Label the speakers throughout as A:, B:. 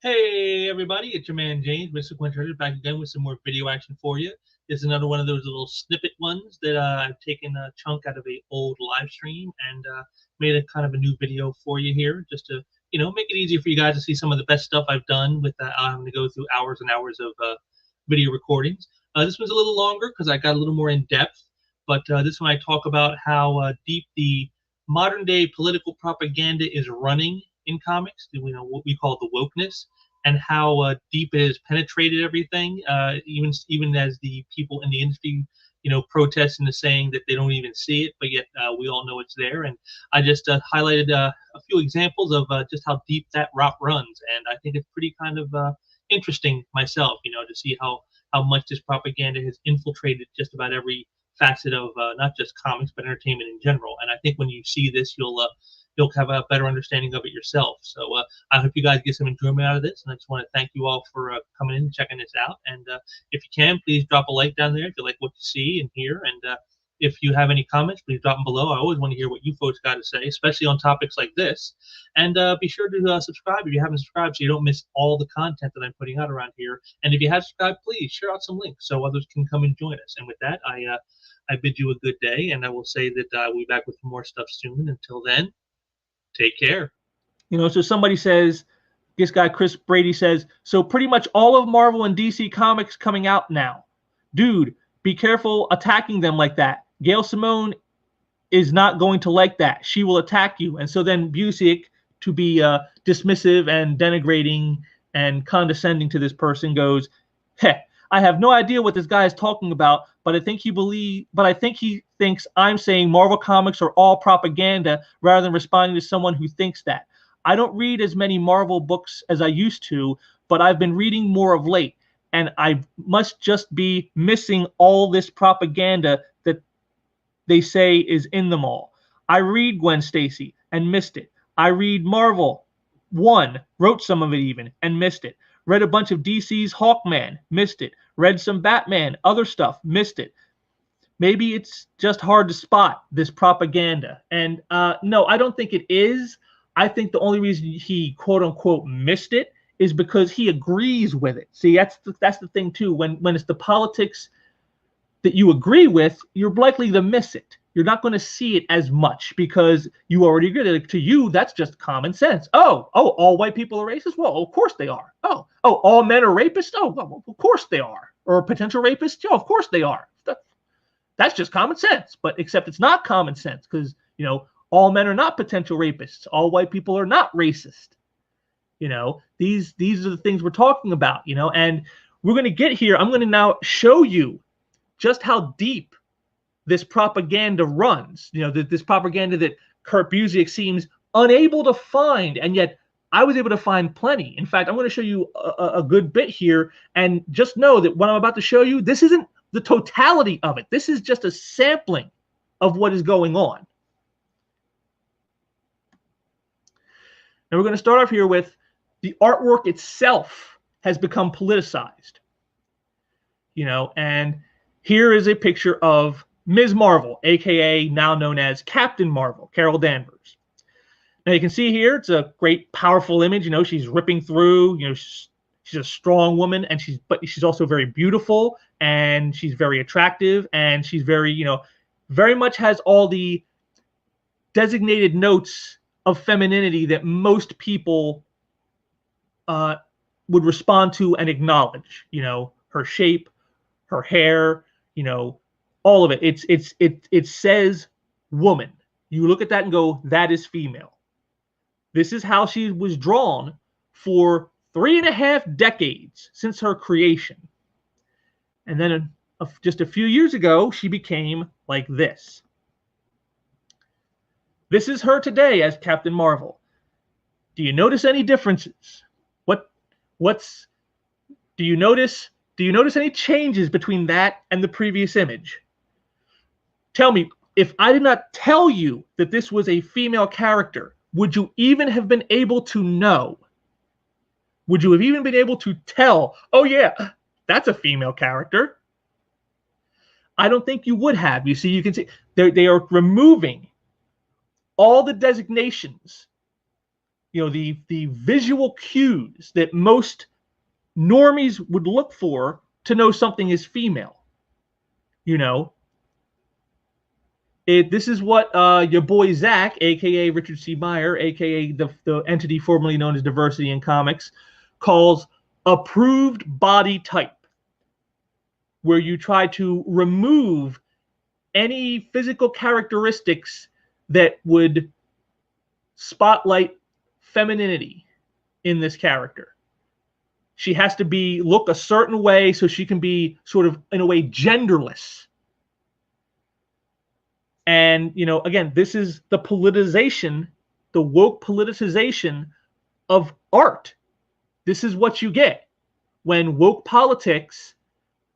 A: Hey everybody, it's your man James, Mr. Quinter, back again with some more video action for you. This is another one of those little snippet ones that I've taken a chunk out of a old live stream and made a kind of a new video for you here, just to make it easier for you guys to see some of the best stuff I've done with having to go through hours and hours of video recordings. This one's a little longer because I got a little more in depth, but this one I talk about how deep the modern day political propaganda is running in comics. What we call the wokeness, and how deep it has penetrated everything. Even as the people in the industry, protest and saying that they don't even see it, but yet we all know it's there. And I just highlighted a few examples of just how deep that rot runs, and I think it's pretty kind of interesting myself, to see how much this propaganda has infiltrated just about every facet of not just comics but entertainment in general. And I think when you see this, you'll have a better understanding of it yourself. So I hope you guys get some enjoyment out of this, and I just want to thank you all for coming in and checking this out. And if you can, please drop a like down there if you like what you see and hear. And if you have any comments, please drop them below. I always want to hear what you folks got to say, especially on topics like this. And be sure to subscribe if you haven't subscribed, so you don't miss all the content that I'm putting out around here. And if you have subscribed, please share out some links so others can come and join us. And with that, I bid you a good day, and I will say that we'll be back with more stuff soon. Until then, take care.
B: So somebody says, this guy Chris Brady says, so pretty much all of Marvel and DC comics coming out now. Dude, be careful attacking them like that. Gail Simone is not going to like that. She will attack you. And so then Busiek, to be dismissive and denigrating and condescending to this person, goes, heh, I have no idea what this guy is talking about, but I think he thinks I'm saying Marvel comics are all propaganda rather than responding to someone who thinks that. I don't read as many Marvel books as I used to, but I've been reading more of late, and I must just be missing all this propaganda that they say is in them all. I read Gwen Stacy and missed it. I read Marvel 1, wrote some of it even, and missed it. Read a bunch of DC's Hawkman, missed it. Read some Batman, other stuff, missed it. Maybe it's just hard to spot this propaganda. And no, I don't think it is. I think the only reason he quote-unquote missed it is because he agrees with it. See, that's the thing too. When it's the politics that you agree with, you're likely to miss it. You're not going to see it as much because you already agree. Like, to you, that's just common sense. Oh, all white people are racist? Well, of course they are. Oh, all men are rapists? Oh, well, of course they are. Or potential rapists? Yeah, of course they are. That's just common sense. But except it's not common sense because, all men are not potential rapists. All white people are not racist. These are the things we're talking about, and we're going to get here. I'm going to now show you just how deep this propaganda runs, this propaganda that Kurt Busiek seems unable to find, and yet I was able to find plenty. In fact, I'm going to show you a good bit here, and just know that what I'm about to show you, this isn't the totality of it. This is just a sampling of what is going on. Now we're going to start off here with the artwork itself has become politicized, and here is a picture of Ms. Marvel, aka now known as Captain Marvel, Carol Danvers. Now you can see here, it's a great, powerful image. She's ripping through. She's a strong woman, and she's also very beautiful, and she's very attractive, and she's very, very much has all the designated notes of femininity that most people would respond to and acknowledge. Her shape, her hair, all of it. It says woman. You look at that and go, that is female. This is how she was drawn for 3.5 decades since her creation. And then just a few years ago, she became like this. This is her today as Captain Marvel. Do you notice any differences? Do you notice any changes between that and the previous image? Tell me, if I did not tell you that this was a female character, would you even have been able to know? Would you have even been able to tell, oh yeah, that's a female character? I don't think you would have. You see, you can see they are removing all the designations the visual cues that most normies would look for to know something is female. This is what your boy Zach, aka Richard C. Meyer, aka the entity formerly known as Diversity in Comics, calls approved body type, where you try to remove any physical characteristics that would spotlight femininity in this character. She has to look a certain way so she can be sort of, in a way, genderless. And, again, this is the politicization, the woke politicization of art. This is what you get when woke politics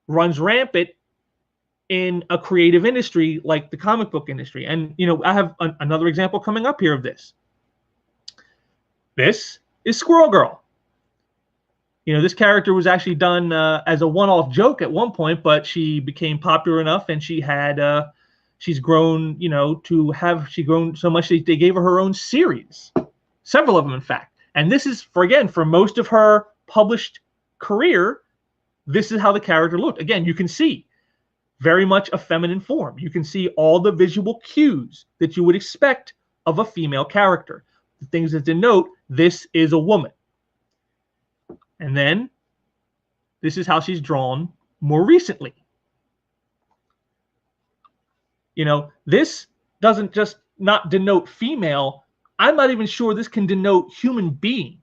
B: runs rampant in a creative industry like the comic book industry. And, I have another example coming up here of this. This is Squirrel Girl. This character was actually done as a one-off joke at one point, but she became popular enough, and she's grown, she's grown so much that they gave her own series, several of them, in fact. And this is, for most of her published career, this is how the character looked. Again, you can see very much a feminine form. You can see all the visual cues that you would expect of a female character, the things that denote this is a woman. And then this is how she's drawn more recently. This doesn't just not denote female. I'm not even sure this can denote human being.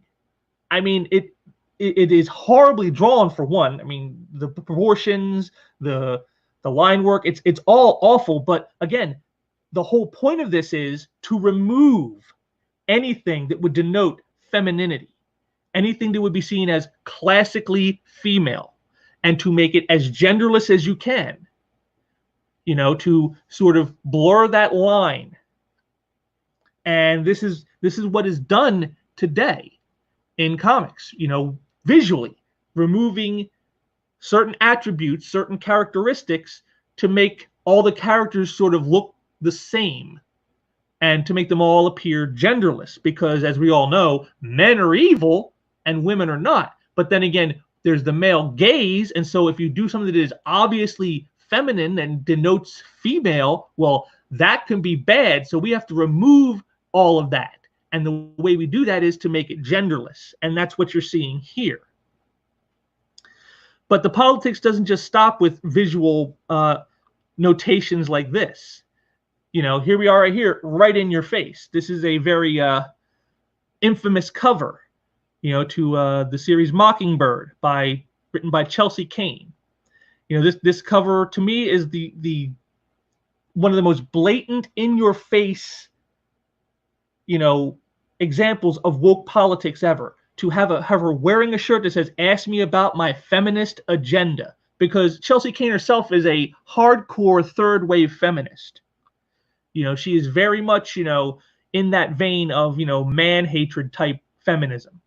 B: I mean, it is horribly drawn, for one. I mean, the proportions, the line work, it's all awful. But again, the whole point of this is to remove anything that would denote femininity, anything that would be seen as classically female, and to make it as genderless as you can. To sort of blur that line. And this is what is done today in comics, visually removing certain attributes, certain characteristics to make all the characters sort of look the same and to make them all appear genderless, because as we all know, men are evil and women are not. But then again, there's the male gaze, and so if you do something that is obviously feminine and denotes female, well, that can be bad. So we have to remove all of that. And the way we do that is to make it genderless. And that's what you're seeing here. But the politics doesn't just stop with visual notations like this. Here we are right here, right in your face. This is a very infamous cover, to the series Mockingbird written by Chelsea Kane. This cover to me is the one of the most blatant, in your face, examples of woke politics ever. To have her wearing a shirt that says "Ask me about my feminist agenda," because Chelsea Kane herself is a hardcore third wave feminist. She is very much in that vein of man hatred type feminism.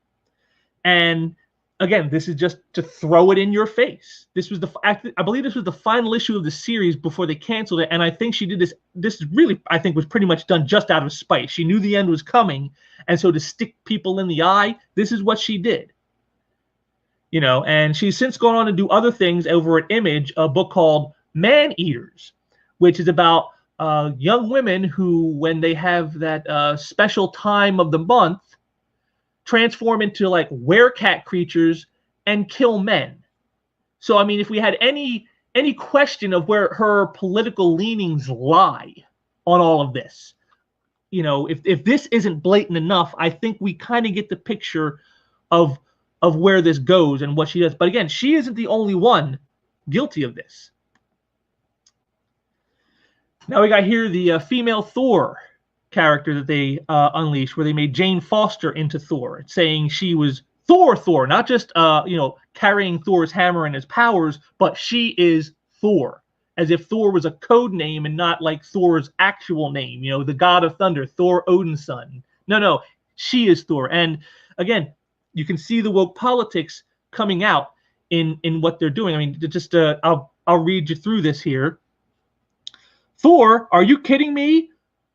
B: And again, this is just to throw it in your face. This was I believe this was the final issue of the series before they canceled it. And I think she did this. This really, I think, was pretty much done just out of spite. She knew the end was coming. And so to stick people in the eye, this is what she did. And she's since gone on to do other things over at Image, a book called Man Eaters, which is about young women who, when they have that special time of the month, transform into like werecat creatures and kill men. So I mean, if we had any question of where her political leanings lie on all of this, if this isn't blatant enough, I think we kind of get the picture of where this goes and what she does. But again, she isn't the only one guilty of this. Now we got here the female Thor character that they unleashed, where they made Jane Foster into Thor, saying she was Thor, not just carrying Thor's hammer and his powers, but she is Thor, as if Thor was a code name and not like Thor's actual name, the god of thunder, Thor, Odin's son. No, she is Thor. And again, you can see the woke politics coming out in what they're doing. I mean, just I'll read you through this here. Thor, are you kidding me?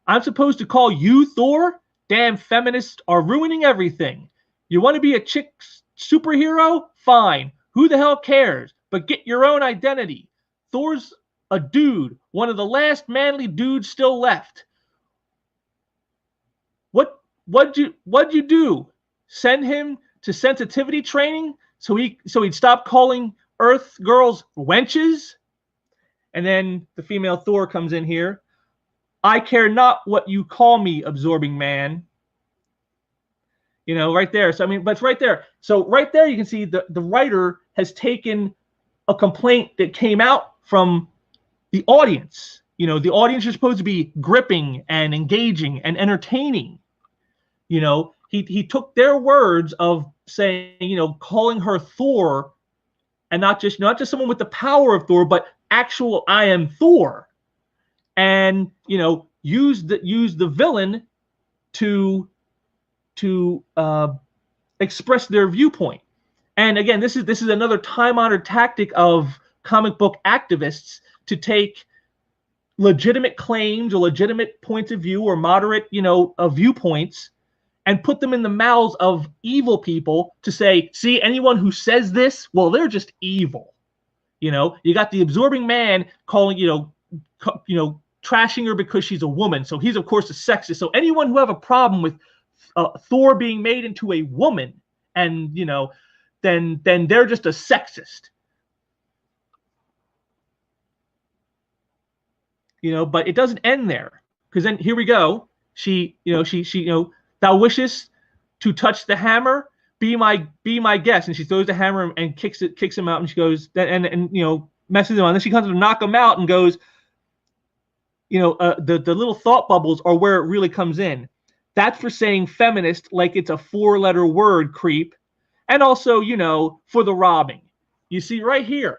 B: I'm supposed to call you Thor? damn feminists are ruining everything. You want to be a chick superhero? Fine. Who the hell cares? But get your own identity. Thor's a dude, one of the last manly dudes still left. What'd you do? Send him to sensitivity training so he'd stop calling Earth girls wenches? And then the female Thor comes in here. I care not what you call me, absorbing man. You know, right there. So I mean, but it's right there. So right there you can see the writer has taken a complaint that came out from the audience. You know, the audience is supposed to be gripping and engaging and entertaining. You know, he took their words of saying, you know, calling her Thor, and not just someone with the power of Thor, but actual I am Thor, and you know, use the villain to express their viewpoint. And again, this is another time-honored tactic of comic book activists to take legitimate claims or legitimate points of view or moderate, you know, viewpoints, and put them in the mouths of evil people to say, see, anyone who says this, well, they're just evil. You know, you got the absorbing man calling, you know, trashing her because she's a woman. So he's, of course, a sexist. So anyone who have a problem with Thor being made into a woman, and, you know, then they're just a sexist. You know, but it doesn't end there, because then here we go. She, thou wishest to touch the hammer, be my guest, and she throws the hammer and kicks him out, and she goes and you know, messes him on. Then she comes to knock him out and goes, you know, the little thought bubbles are where it really comes in. That's for saying feminist like it's a 4-letter word, creep. And also, you know, for the robbing. You see right here,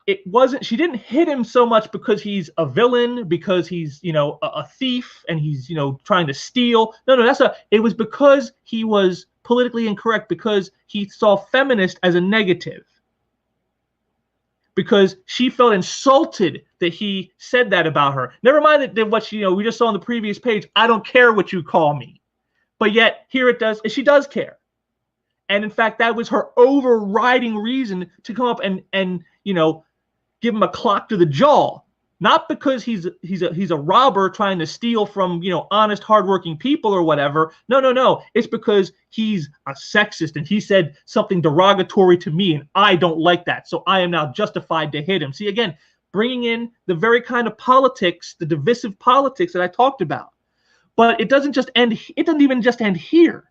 B: it wasn't, she didn't hit him so much because he's a villain, because he's, you know, a thief, and he's, you know, trying to steal. No, it was because he was politically incorrect, because he saw feminist as a negative. Because she felt insulted that he said that about her. Never mind that what she, you know, we just saw on the previous page, I don't care what you call me. But yet here it does, she does care. And in fact, that was her overriding reason to come up and you know, give him a clock to the jaw. Not because he's a robber trying to steal from, you know, honest, hardworking people or whatever. No. It's because he's a sexist and he said something derogatory to me, and I don't like that. So I am now justified to hit him. See, again, bringing in the very kind of politics, the divisive politics that I talked about. But it doesn't just end. It doesn't even just end here.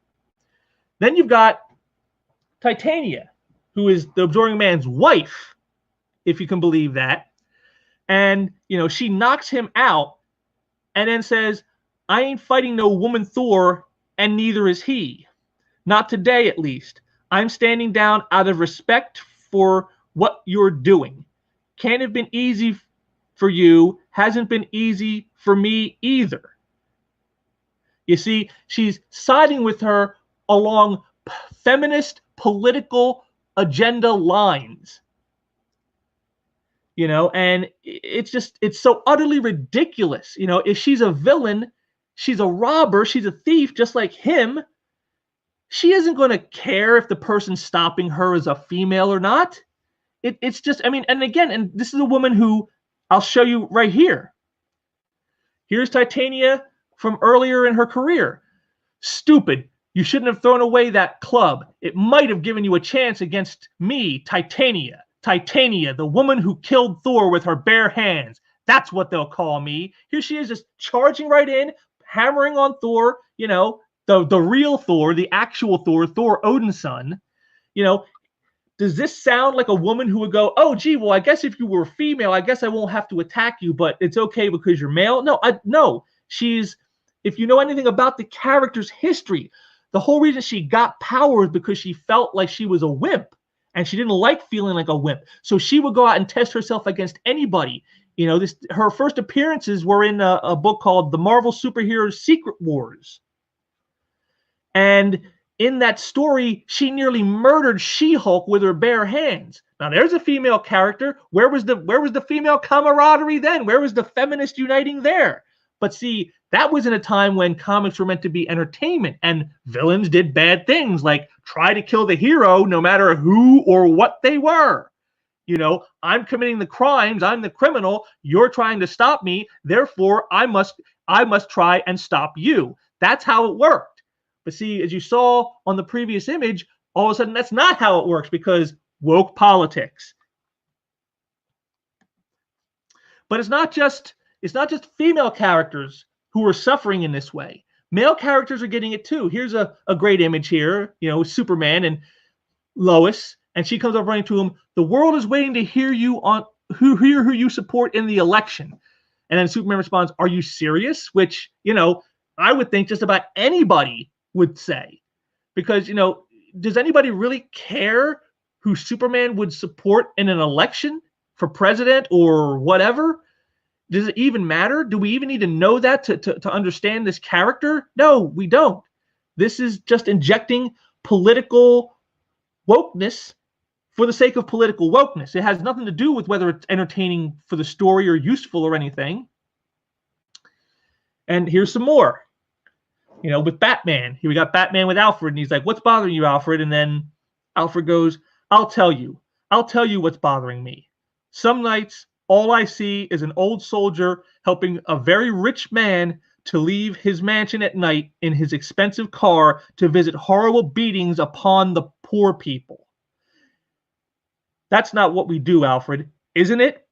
B: Then you've got Titania, who is the absorbing man's wife, if you can believe that. And, you know, she knocks him out and then says, I ain't fighting no woman Thor, and neither is he. Not today, at least. I'm standing down out of respect for what you're doing. Can't have been easy for you. Hasn't been easy for me either. You see, she's siding with her along feminist political agenda lines. You know, and it's so utterly ridiculous. You know, if she's a villain, she's a robber, she's a thief, just like him, she isn't going to care if the person stopping her is a female or not. It's just, I mean, and again, and this is a woman who I'll show you right here. Here's Titania from earlier in her career. Stupid. You shouldn't have thrown away that club. It might have given you a chance against me, Titania. Titania, the woman who killed Thor with her bare hands. That's what they'll call me. Here she is, just charging right in, hammering on Thor, you know, the real Thor, the actual Thor, Thor Odin's son. You know, does this sound like a woman who would go, oh, gee, well, I guess if you were female, I guess I won't have to attack you, but it's okay because you're male? No, she's, if you know anything about the character's history, the whole reason she got power is because she felt like she was a wimp. And she didn't like feeling like a wimp. So she would go out and test herself against anybody. You know, her first appearances were in a book called The Marvel Superheroes Secret Wars. And in that story, she nearly murdered She-Hulk with her bare hands. Now, there's a female character. Where was the female camaraderie then? Where was the feminist uniting there? But see, that was in a time when comics were meant to be entertainment and villains did bad things like try to kill the hero no matter who or what they were. You know, I'm committing the crimes, I'm the criminal, you're trying to stop me, therefore I must try and stop you. That's how it worked. But see, as you saw on the previous image, all of a sudden that's not how it works because woke politics. But it's not just female characters who are suffering in this way. Male characters are getting it too. Here's a great image here, you know, Superman and Lois, and she comes up running to him. The world is waiting to hear who you support in the election. And then Superman responds, "Are you serious?" Which, you know, I would think just about anybody would say, because, you know, does anybody really care who Superman would support in an election for president or whatever? Does it even matter? Do we even need to know that to understand this character? No, we don't. This is just injecting political wokeness for the sake of political wokeness. It has nothing to do with whether it's entertaining for the story or useful or anything. And here's some more. You know, with Batman. Here we got Batman with Alfred, and he's like, "What's bothering you, Alfred?" And then Alfred goes, I'll tell you what's bothering me. Some nights, all I see is an old soldier helping a very rich man to leave his mansion at night in his expensive car to visit horrible beatings upon the poor people." That's not what we do, Alfred, isn't it?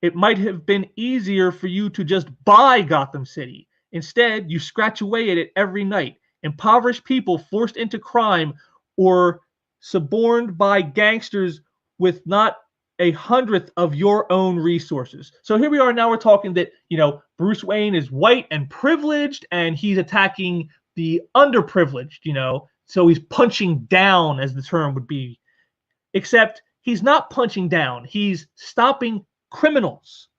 B: It might have been easier for you to just buy Gotham City. Instead, you scratch away at it every night. Impoverished people forced into crime or suborned by gangsters with not 1/100th of your own resources. So here we are now, we're talking that, you know, Bruce Wayne is white and privileged and he's attacking the underprivileged, you know, so he's punching down, as the term would be, except he's not punching down, he's stopping criminals.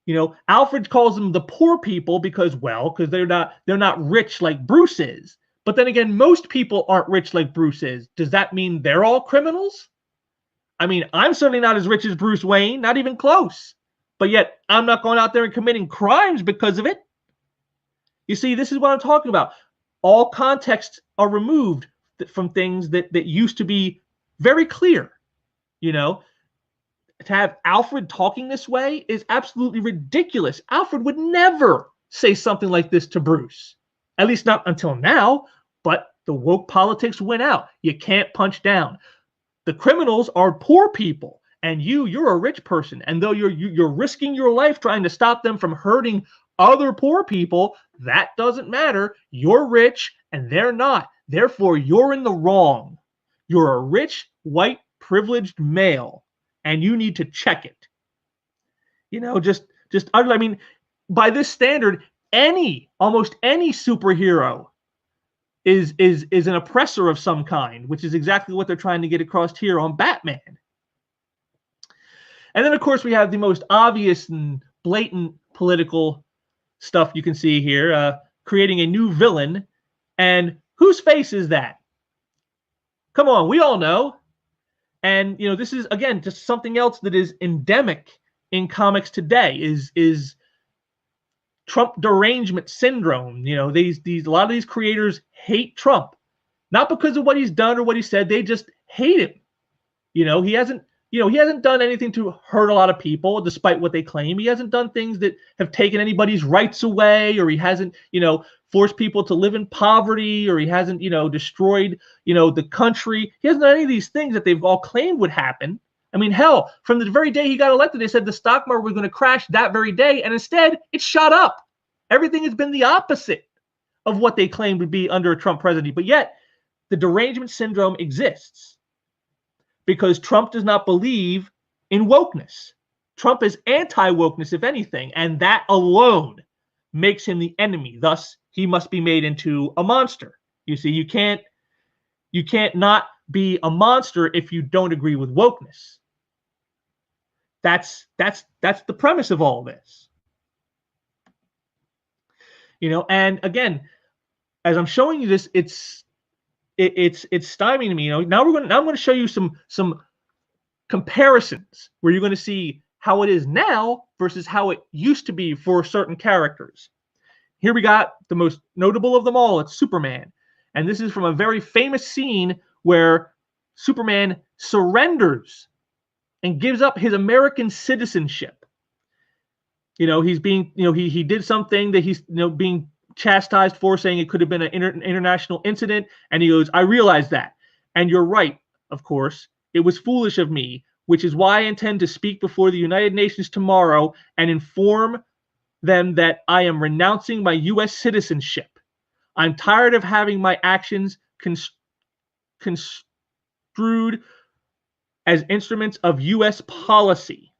B: You know, Alfred calls them the poor people because they're not rich like Bruce is. But then again, most people aren't rich like Bruce is. Does that mean they're all criminals? I mean, I'm certainly not as rich as Bruce Wayne, not even close. But yet, I'm not going out there and committing crimes because of it. You see, this is what I'm talking about. All contexts are removed from things that used to be very clear. You know, to have Alfred talking this way is absolutely ridiculous. Alfred would never say something like this to Bruce, at least not until now. But the woke politics went out. You can't punch down. The criminals are poor people, and you're a rich person. And though you're risking your life trying to stop them from hurting other poor people, that doesn't matter. You're rich and they're not. Therefore, you're in the wrong. You're a rich, white, privileged male, and you need to check it. You know, I mean, by this standard, almost any superhero is an oppressor of some kind, which is exactly what they're trying to get across here on Batman. And then, of course, we have the most obvious and blatant political stuff you can see here, creating a new villain. And whose face is that? Come on, we all know. And, you know, this is, again, just something else that is endemic in comics today is Trump derangement syndrome. You know, a lot of these creators hate Trump, not because of what he's done or what he said. They just hate him. You know, he hasn't done anything to hurt a lot of people, despite what they claim. He hasn't done things that have taken anybody's rights away, or he hasn't, you know, forced people to live in poverty, or he hasn't, you know, destroyed, you know, the country. He hasn't done any of these things that they've all claimed would happen. I mean, hell, from the very day he got elected, they said the stock market was going to crash that very day, and instead it shot up. Everything has been the opposite of what they claimed would be under a Trump presidency. But yet, the derangement syndrome exists because Trump does not believe in wokeness. Trump is anti-wokeness, if anything, and that alone makes him the enemy. Thus, he must be made into a monster. You see, you can't not be a monster if you don't agree with wokeness. That's the premise of all this. You know, and again, as I'm showing you this, it's stymieing me. You know, now I'm going to show you some comparisons where you're going to see how it is now versus how it used to be for certain characters. Here we got the most notable of them all. It's Superman. And this is from a very famous scene where Superman surrenders and gives up his American citizenship. He's being, he did something that he's, being chastised for, saying it could have been an international incident. And he goes, I realize that. And you're right, of course. It was foolish of me, which is why I intend to speak before the United Nations tomorrow and inform them that I am renouncing my U.S. citizenship. I'm tired of having my actions construed as instruments of U.S. policy.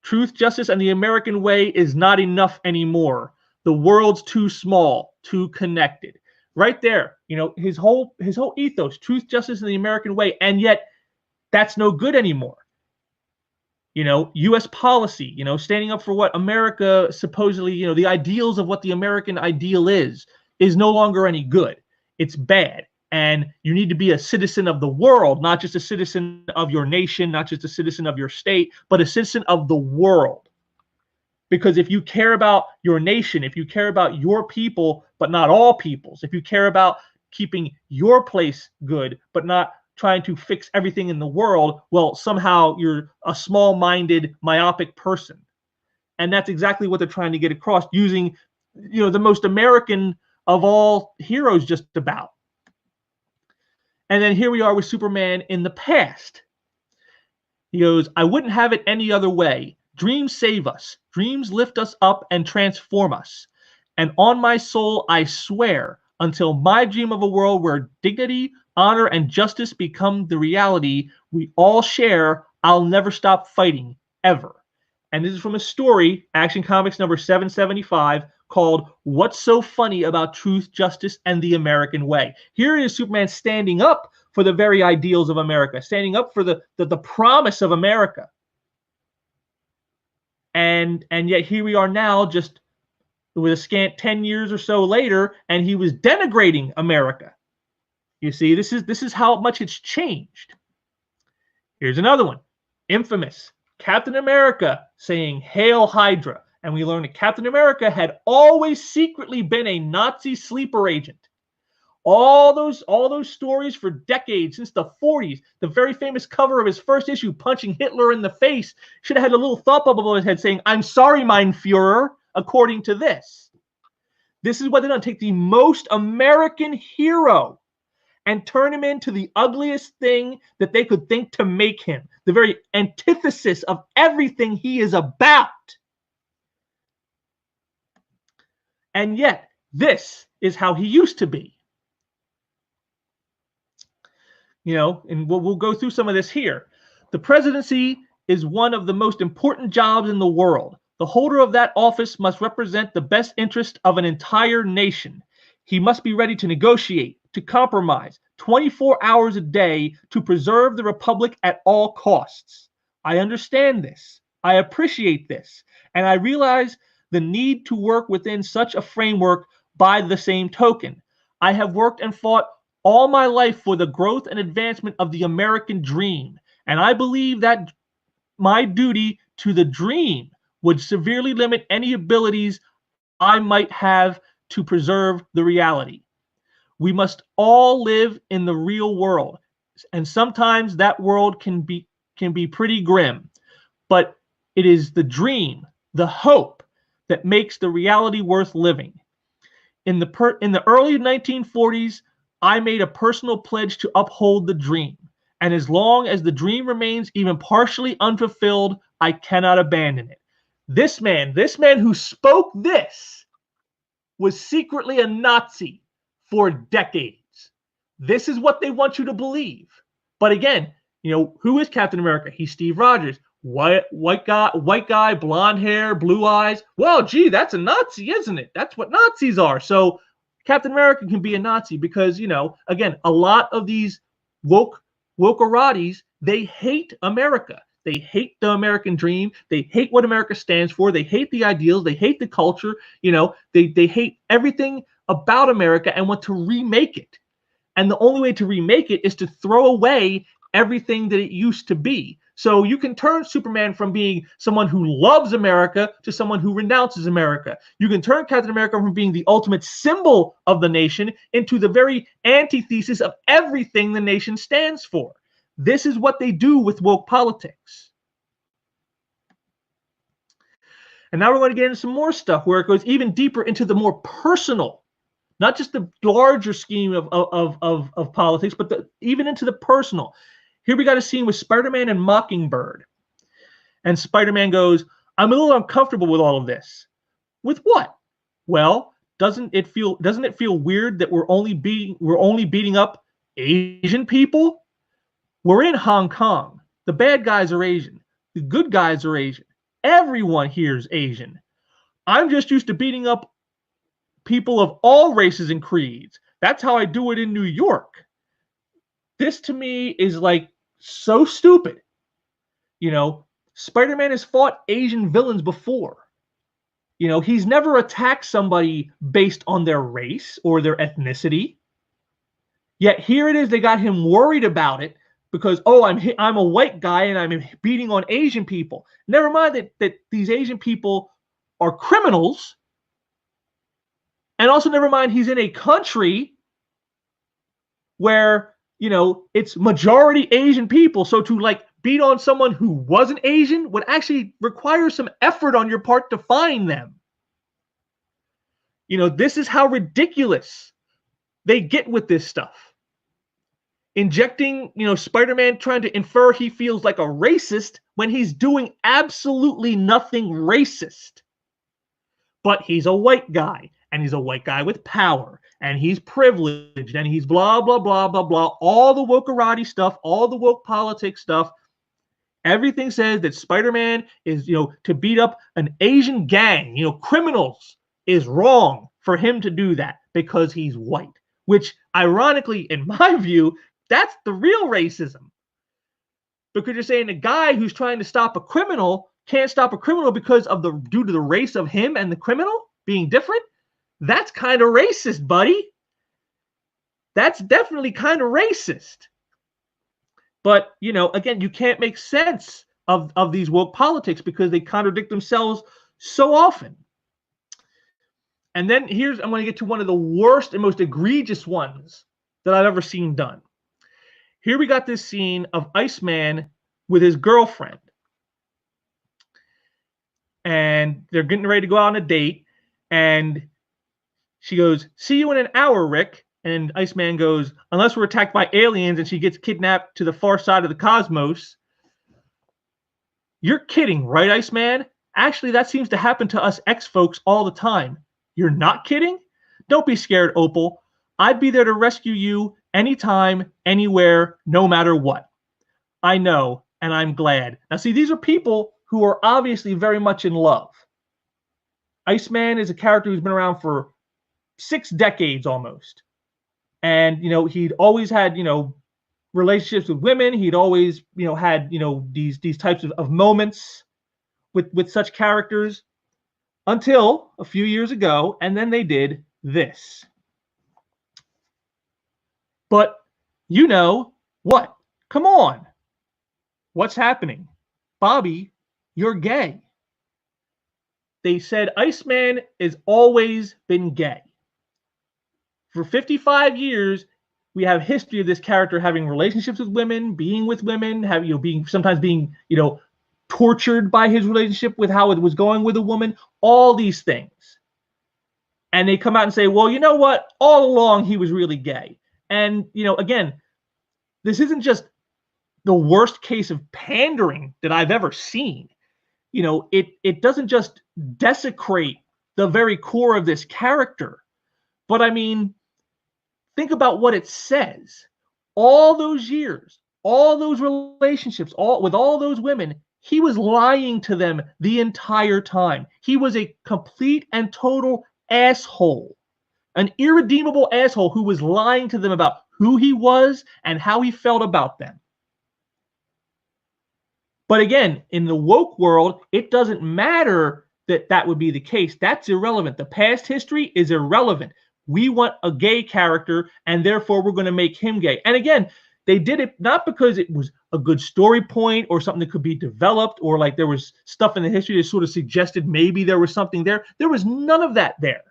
B: Truth, justice, and the American way is not enough anymore. The world's too small, too connected. Right there, his whole ethos, truth, justice, and the American way, and yet that's no good anymore. U.S. policy, standing up for what America supposedly, the ideals of what the American ideal is no longer any good. It's bad. And you need to be a citizen of the world, not just a citizen of your nation, not just a citizen of your state, but a citizen of the world. Because if you care about your nation, if you care about your people, but not all peoples, if you care about keeping your place good, but not trying to fix everything in the world, well, somehow you're a small-minded, myopic person. And that's exactly what they're trying to get across using, the most American of all heroes just about. And then here we are with Superman in the past. He goes, I wouldn't have it any other way. Dreams save us. Dreams lift us up and transform us. And on my soul, I swear, until my dream of a world where dignity, honor, and justice become the reality we all share, I'll never stop fighting, ever. And this is from a story, Action Comics number 775, called What's So Funny About Truth, Justice, and the American Way. Here is Superman standing up for the very ideals of America, standing up for the promise of America. And yet here we are now, just with a scant 10 years or so later, and he was denigrating America. You see, this is how much it's changed. Here's another one. Infamous. Captain America saying, Hail Hydra. And we learned that Captain America had always secretly been a Nazi sleeper agent. All those stories for decades, since the 40s, the very famous cover of his first issue, punching Hitler in the face, should have had a little thought bubble on his head saying, I'm sorry, mein Führer, according to this. This is what they're going to take the most American hero and turn him into the ugliest thing that they could think to make him. The very antithesis of everything he is about. And yet, this is how he used to be. And we'll go through some of this here. The presidency is one of the most important jobs in the world. The holder of that office must represent the best interest of an entire nation. He must be ready to negotiate, to compromise 24 hours a day to preserve the republic at all costs. I understand this. I appreciate this. And I realize the need to work within such a framework. By the same token, I have worked and fought all my life for the growth and advancement of the American dream. And I believe that my duty to the dream would severely limit any abilities I might have to preserve the reality. We must all live in the real world, and sometimes that world can be pretty grim, but it is the dream, the hope, that makes the reality worth living. In the early 1940s, I made a personal pledge to uphold the dream, and as long as the dream remains even partially unfulfilled, I cannot abandon it. This man who spoke this was secretly a Nazi for decades. This is what they want you to believe. But again, who is Captain America? He's Steve Rogers. White guy, blonde hair, blue eyes. Well, gee, that's a Nazi, isn't it? That's what Nazis are. So Captain America can be a Nazi because, again, a lot of these woke-eratis, they hate America. They hate the American dream. They hate what America stands for. They hate the ideals. They hate the culture. They hate everything about America and want to remake it. And the only way to remake it is to throw away everything that it used to be. So you can turn Superman from being someone who loves America to someone who renounces America. You can turn Captain America from being the ultimate symbol of the nation into the very antithesis of everything the nation stands for. This is what they do with woke politics. And now we're going to get into some more stuff where it goes even deeper into the more personal, not just the larger scheme of politics, but even into the personal. Here we got a scene with Spider-Man and Mockingbird. And Spider-Man goes, I'm a little uncomfortable with all of this. With what? Well, doesn't it feel weird that we're only beating up Asian people? We're in Hong Kong. The bad guys are Asian. The good guys are Asian. Everyone here is Asian. I'm just used to beating up people of all races and creeds. That's how I do it in New York. This to me is like so stupid. You know, Spider-Man has fought Asian villains before. You know, he's never attacked somebody based on their race or their ethnicity. Yet here it is, they got him worried about it because, oh, I'm a white guy and I'm beating on Asian people. Never mind that these Asian people are criminals. And also never mind he's in a country where, you know, it's majority Asian people. So to like beat on someone who wasn't Asian would actually require some effort on your part to find them. You know, this is how ridiculous they get with this stuff. Injecting, you know, Spider-Man trying to infer he feels like a racist when he's doing absolutely nothing racist. But he's a white guy, and he's a white guy with power, and he's privileged, and he's blah, blah, blah, blah, blah. All the woke-karate stuff, all the woke politics stuff. Everything says that Spider-Man is, you know, to beat up an Asian gang, you know, criminals, is wrong for him to do that because he's white. Which, ironically, in my view, that's the real racism. Because you're saying a guy who's trying to stop a criminal can't stop a criminal because of due to the race of him and the criminal being different. That's kind of racist, buddy. That's definitely kind of racist. But, you know, again, you can't make sense of these woke politics because they contradict themselves so often. And then I'm going to get to one of the worst and most egregious ones that I've ever seen done. Here we got this scene of Iceman with his girlfriend. And they're getting ready to go out on a date. And she goes, see you in an hour, Rick. And Iceman goes, unless we're attacked by aliens and she gets kidnapped to the far side of the cosmos. You're kidding, right, Iceman? Actually, that seems to happen to us X-folks all the time. You're not kidding? Don't be scared, Opal. I'd be there to rescue you anytime, anywhere, no matter what. I know, and I'm glad. Now, see, these are people who are obviously very much in love. Iceman is a character who's been around for 6 decades almost. And, you know, he'd always had, you know, relationships with women. He'd always, you know, had, you know, these types of moments with such characters until a few years ago. And then they did this. But, you know, what? Come on. What's happening? Bobby, you're gay. They said Iceman has always been gay. For 55 years, we have history of this character having relationships with women, being with women, sometimes being, you know, tortured by his relationship with how it was going with a woman, all these things. And they come out and say, well, you know what? All along, he was really gay. And, you know, again, this isn't just the worst case of pandering that I've ever seen. You know, it doesn't just desecrate the very core of this character. But I mean, think about what it says. All those years, all those relationships, with all those women, he was lying to them the entire time. He was a complete and total asshole, an irredeemable asshole who was lying to them about who he was and how he felt about them. But again, in the woke world, it doesn't matter that would be the case. That's irrelevant. The past history is irrelevant. We want a gay character, and therefore we're going to make him gay. And again, They did it not because it was a good story point or something that could be developed, or like there was stuff in the history that sort of suggested maybe there was something there. There was none of that there.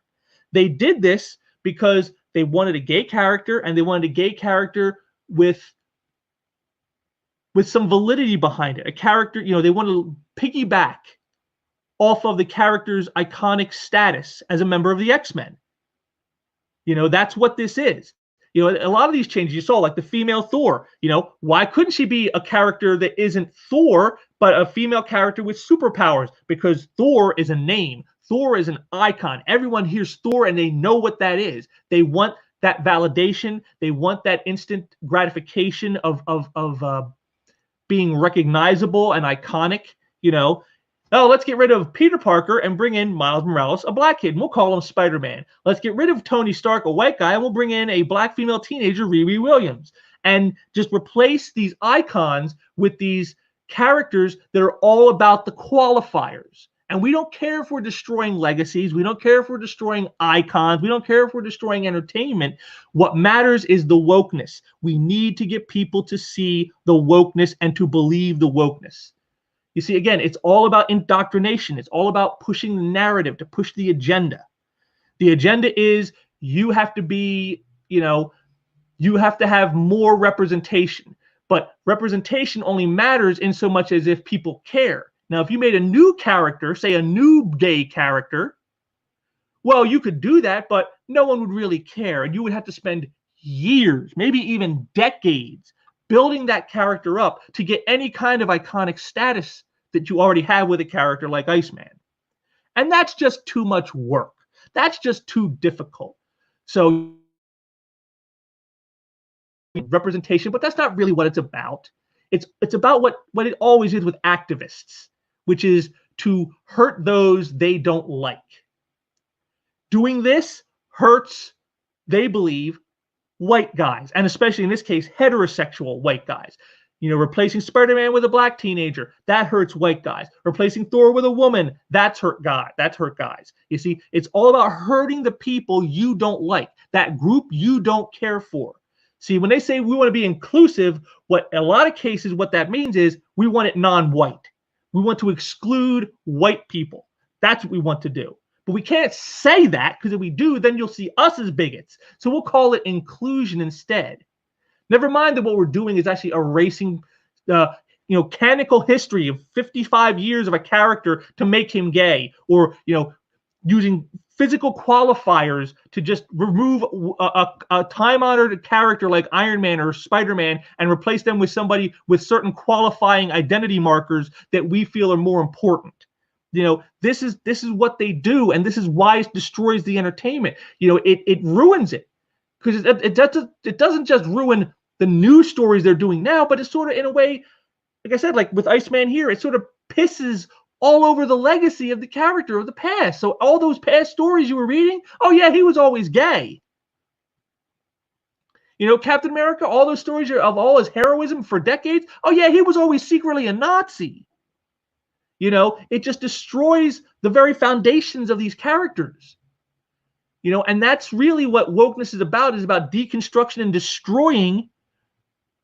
B: They did this because they wanted a gay character, and they wanted a gay character with some validity behind it. A character, you know, they wanted to piggyback off of the character's iconic status as a member of the X-Men. You know, that's what this is. You know, a lot of these changes you saw, like the female Thor, you know, why couldn't she be a character that isn't Thor, but a female character with superpowers? Because Thor is a name. Thor is an icon. Everyone hears Thor and they know what that is. They want that validation. They want that instant gratification of being recognizable and iconic, you know. Oh, let's get rid of Peter Parker and bring in Miles Morales, a black kid, and we'll call him Spider-Man. Let's get rid of Tony Stark, a white guy, and we'll bring in a black female teenager, Riri Williams, and just replace these icons with these characters that are all about the qualifiers. And we don't care if we're destroying legacies. We don't care if we're destroying icons. We don't care if we're destroying entertainment. What matters is the wokeness. We need to get people to see the wokeness and to believe the wokeness. You see, again, it's all about indoctrination. It's all about pushing the narrative, to push the agenda. The agenda is you have to be, you know, you have to have more representation. But representation only matters in so much as if people care. Now, if you made a new character, say a new gay character, well, you could do that, but no one would really care. And you would have to spend years, maybe even decades, building that character up to get any kind of iconic status that you already have with a character like Iceman. And that's just too much work. That's just too difficult. So representation, but that's not really what it's about. It's about what it always is with activists, which is to hurt those they don't like. Doing this hurts, they believe, white guys, and especially in this case, heterosexual white guys. You know, replacing Spider-Man with a black teenager, that hurts white guys. Replacing Thor with a woman, that's hurt guys. You see, it's all about hurting the people you don't like, that group you don't care for. See, when they say we want to be inclusive, what a lot of cases, what that means is we want it non-white. We want to exclude white people. That's what we want to do. But we can't say that, because if we do, then you'll see us as bigots. So we'll call it inclusion instead. Never mind that what we're doing is actually erasing canonical history of 55 years of a character to make him gay, or, you know, using physical qualifiers to just remove a time-honored character like Iron Man or Spider-Man and replace them with somebody with certain qualifying identity markers that we feel are more important. You know, this is what they do, and this is why it destroys the entertainment. You know, it ruins it, because it doesn't just ruin the new stories they're doing now, but it's sort of, in a way, like I said, like with Iceman here, it sort of pisses all over the legacy of the character of the past. So all those past stories you were reading, oh yeah, he was always gay. You know, Captain America, all those stories of all his heroism for decades, oh yeah, he was always secretly a Nazi. You know, it just destroys the very foundations of these characters. You know, and that's really what wokeness is about deconstruction and destroying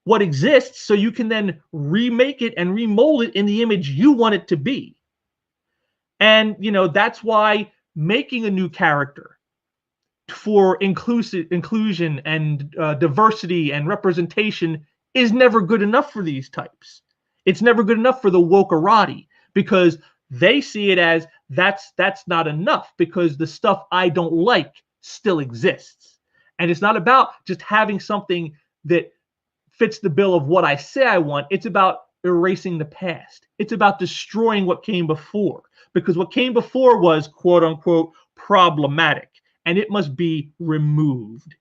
B: what exists, so you can then remake it and remold it in the image you want it to be. And, you know, that's why making a new character for inclusion and diversity and representation is never good enough for these types. It's never good enough for the wokerati, because they see it as that's not enough, because the stuff I don't like still exists. And it's not about just having something that fits the bill of what I say I want. It's about erasing the past. It's about destroying what came before, because what came before was, quote unquote, problematic, and it must be removed.